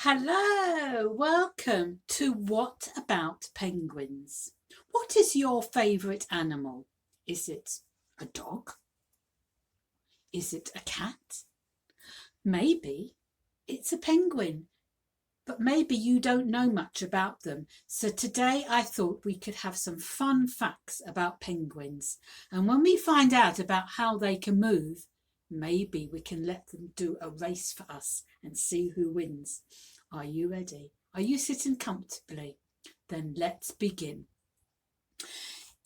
Hello, welcome to What About Penguins? What is your favourite animal? Is it a dog? Is it a cat? Maybe it's a penguin, but maybe you don't know much about them. So today I thought we could have some fun facts about penguins. And when we find out about how they can move, maybe we can let them do a race for us and see who wins. Are you ready? Are you sitting comfortably? Then let's begin.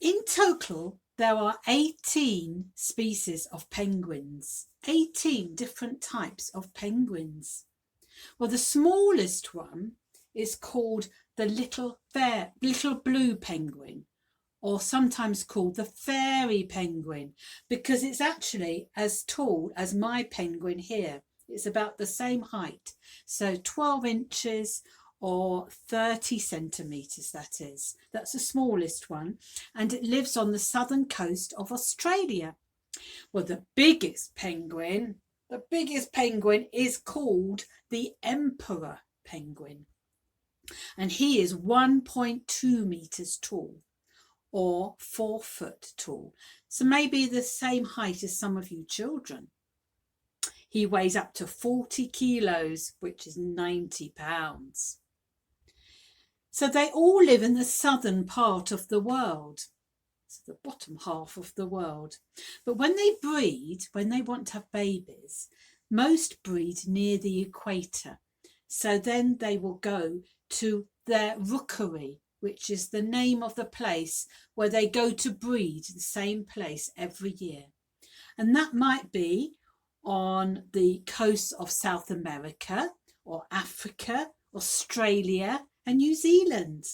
In total, there are 18 species of penguins, 18 different types of penguins. Well, the smallest one is called the little blue penguin, or sometimes called the fairy penguin, because it's actually as tall as my penguin here. It's about the same height, so 12 inches or 30 centimetres, that is. That's the smallest one, and it lives on the southern coast of Australia. Well, the biggest penguin is called the emperor penguin, and he is 1.2 metres tall, or 4 foot tall, so maybe the same height as some of you children. He weighs up to 40 kilos, which is 90 pounds. So they all live in the southern part of the world, so the bottom half of the world. But when they breed, when they want to have babies, most breed near the equator. So then they will go to their rookery, which is the name of the place where they go to breed, the same place every year. And that might be on the coast of South America or Africa, Australia and New Zealand.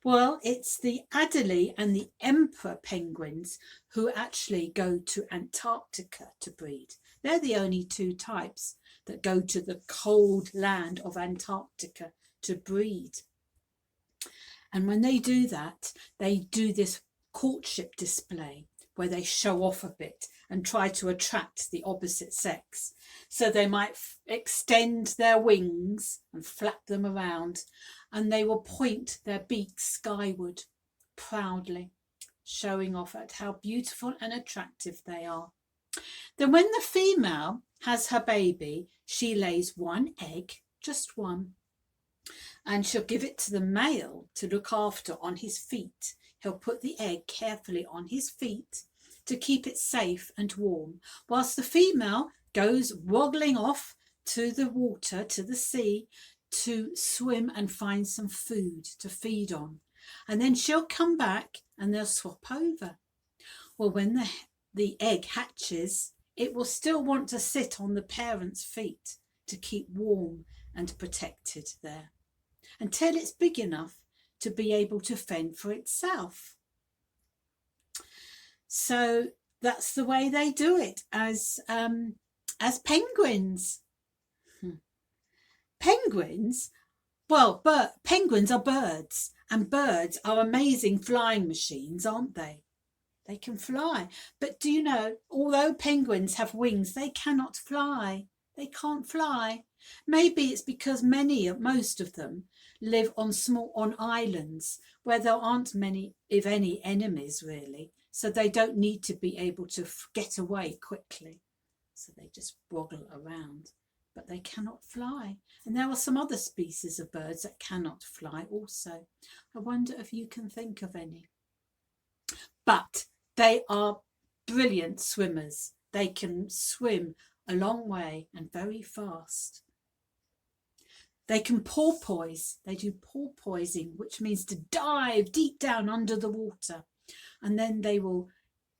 Well, it's the Adelie and the emperor penguins who actually go to Antarctica to breed. They're the only two types that go to the cold land of Antarctica to breed. And when they do that, they do this courtship display where they show off a bit and try to attract the opposite sex. So they might extend their wings and flap them around, and they will point their beaks skyward proudly, showing off at how beautiful and attractive they are. Then when the female has her baby, she lays one egg, just one, and she'll give it to the male to look after on his feet. He'll put the egg carefully on his feet to keep it safe and warm, whilst the female goes waddling off to the water, to the sea, to swim and find some food to feed on. And then she'll come back and they'll swap over. Well, when the egg hatches, it will still want to sit on the parent's feet to keep warm and protected there, until it's big enough to be able to fend for itself. So that's the way they do it as penguins. Penguins, well, penguins are birds, and birds are amazing flying machines, aren't they? They can fly. But do you know, although penguins have wings, they cannot fly. They can't fly. Maybe it's because most of them live on islands where there aren't many, if any, enemies really. So they don't need to be able to get away quickly. So they just woggle around, but they cannot fly. And there are some other species of birds that cannot fly also. I wonder if you can think of any. But they are brilliant swimmers. They can swim a long way and very fast. They can porpoise. They do porpoising, which means to dive deep down under the water. And then they will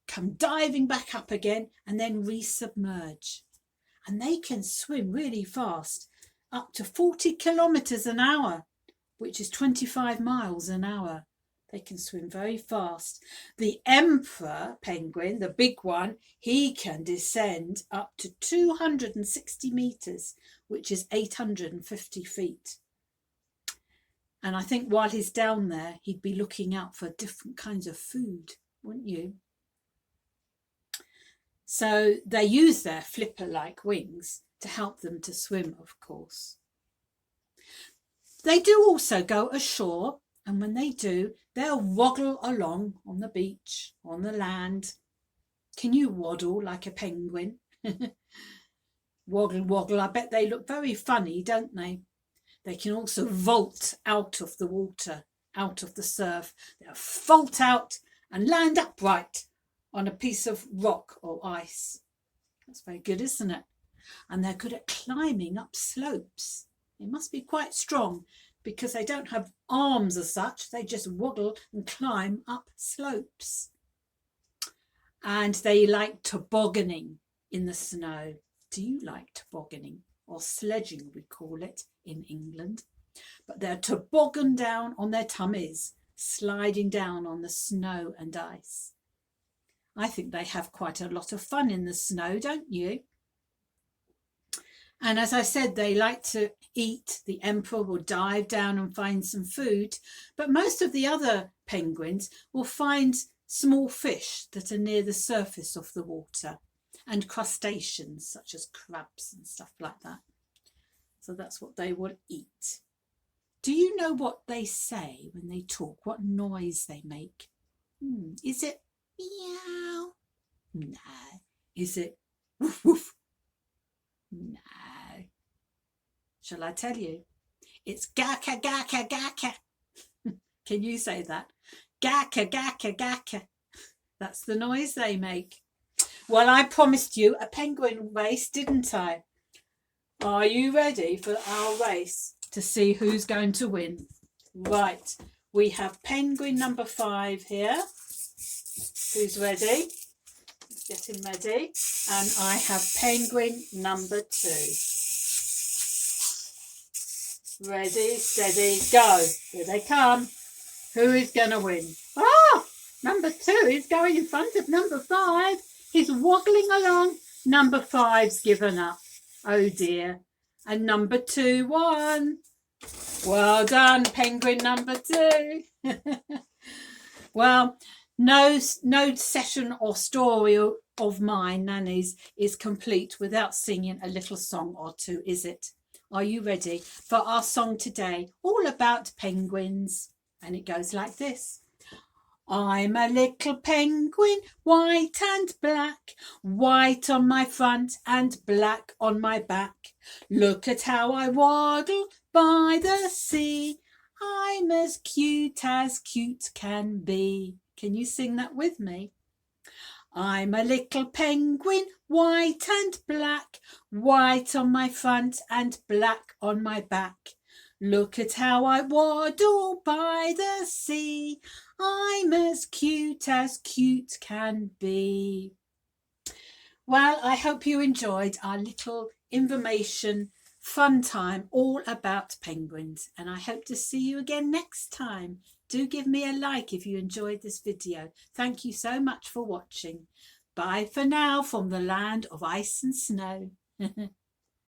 come diving back up again and then resubmerge. And they can swim really fast, up to 40 kilometres an hour, which is 25 miles an hour. They can swim very fast. The emperor penguin, the big one, he can descend up to 260 metres, which is 850 feet. And I think while he's down there, he'd be looking out for different kinds of food, wouldn't you? So they use their flipper-like wings to help them to swim, of course. They do also go ashore, and when they do, they'll waddle along on the beach, on the land. Can you waddle like a penguin? Waddle, waddle. I bet they look very funny, don't they? They can also vault out of the water, out of the surf. They'll vault out and land upright on a piece of rock or ice. That's very good, isn't it? And they're good at climbing up slopes. They must be quite strong because they don't have arms as such. They just waddle and climb up slopes. And they like tobogganing in the snow. Do you like tobogganing? Or sledging, we call it in England. But they're toboggan down on their tummies, sliding down on the snow and ice. I think they have quite a lot of fun in the snow, don't you? And as I said, they like to eat. The emperor will dive down and find some food. But most of the other penguins will find small fish that are near the surface of the water and crustaceans such as crabs and stuff like that. So that's what they will eat. Do you know what they say when they talk? What noise they make? Is it meow? No. Is it woof woof? No. Shall I tell you? It's gaka gaka gaka. Can you say that? Gaka gaka gaka. That's the noise they make. Well, I promised you a penguin race, didn't I? Are you ready for our race to see who's going to win? Right, we have penguin number 5 here. Who's ready? Let's get him ready. And I have penguin number 2. Ready, steady, go. Here they come. Who is going to win? Oh, number 2 is going in front of number 5. He's waddling along. Number 5's given up. Oh dear. And number 2 won. Well done, penguin number 2. Well, no session or story of mine, Nanny's, is complete without singing a little song or two, is it? Are you ready for our song today, all about penguins? And it goes like this. I'm a little penguin, white and black, white on my front and black on my back. Look at how I waddle by the sea. I'm as cute can be. Can you sing that with me? I'm a little penguin, white and black, white on my front and black on my back. Look at how I waddle by the sea. I'm as cute can be. Well, I hope you enjoyed our little information fun time all about penguins, and I hope to see you again next time. Do give me a like if you enjoyed this video. Thank you so much for watching. Bye for now from the land of ice and snow.